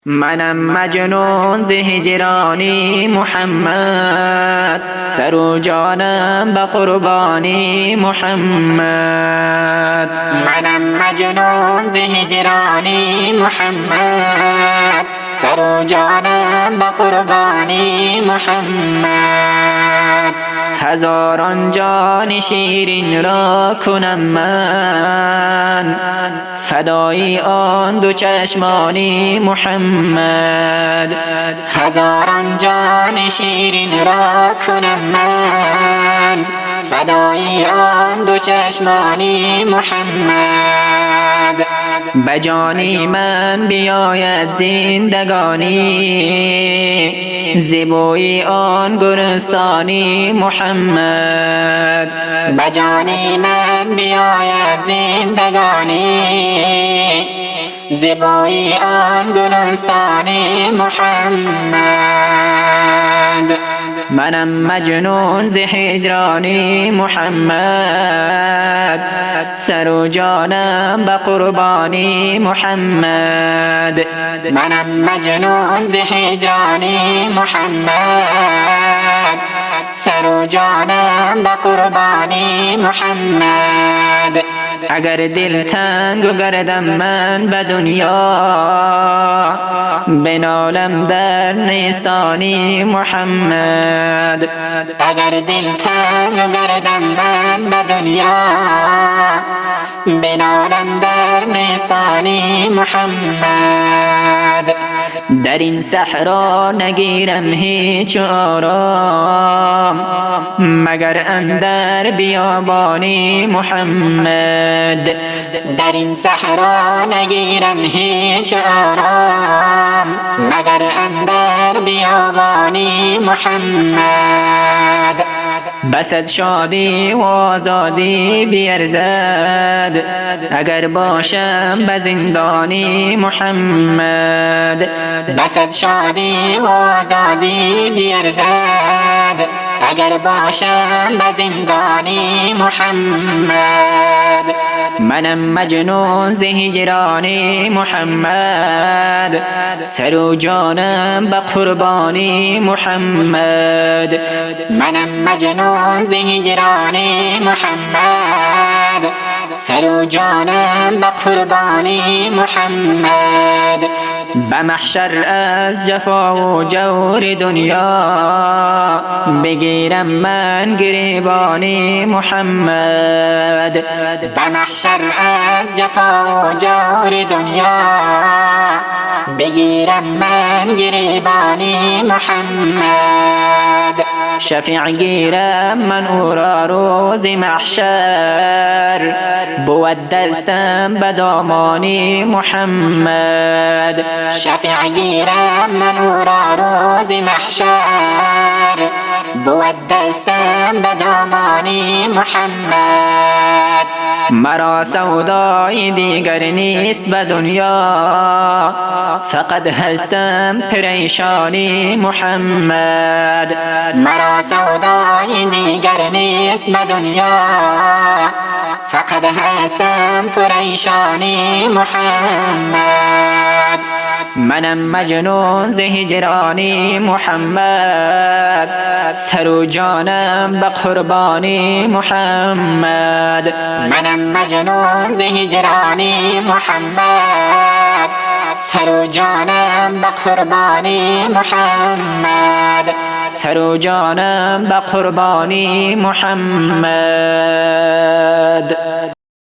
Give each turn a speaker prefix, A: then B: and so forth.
A: منم مجنون ز هجرانی محمد، سر و جانم به قربانی محمد.
B: منم مجنون ز هجرانی محمد، سر و جانم به قربانی محمد.
A: هزاران جان شیرین را کنم من، فدای آن دو چشمانی محمد.
B: هزاران جان شیرین را کنم من، فدای آن دو چشمانی محمد.
A: بجانی من بیاید زندگانی، زیبایی آن گلستانی محمد.
B: بجانی من بیاید زندگانی، زیبایی آن گلستانی محمد.
A: منم مجنون ز هجرانی محمد، سر و جانم به قربانی محمد.
B: منم مجنون ز هجرانی محمد، سر و جانم به قربانی محمد.
A: اگر دل تنگ و گردم من به دنیا، بنالم در نیستانی محمد.
B: اگر دل تنگ و گردم من به دنیا، بنالم در نیستانی محمد.
A: در این صحرا نگیرم هیچ آرام، مگر اندر بیابانی محمد.
B: در این صحرا نگیرم هیچ آرام، مگر اندر بیابانی محمد.
A: بسد شادی و آزادی بیرزد، اگر باشم به زندانی محمد.
B: بسد شادی و آزادی بیرزد، اگر باشم به زندانی محمد.
A: منم مجنون ز هجرانی محمد، سر و جانم به قربانی محمد.
B: منم مجنون ز هجرانی محمد، سر و جانم به قربانی محمد.
A: به محشر از جفا و جور دنیا، بگیرم من گریبانی محمد.
B: به محشر از جفا و جور دنیا، بگیرم من گریبانی محمد.
A: شفیع گیرم من او را روز محشر، بود دستم به دامانی محمد.
B: شفیع گیرم من او را روز محشر، بود دستم به دامانی محمد.
A: مرا سودای دیگر نیست به دنیا، فقط هستم پریشانی محمد.
B: مرا سودای دیگر نیست به دنیا، فقط هستم پریشانی محمد.
A: منم مجنون ز هجرانی محمد، سر و جانم به قربانی محمد.
B: منم مجنون ز هجرانی محمد، سر و جانم به قربانی محمد.
A: سر و جانم به قربانی محمد.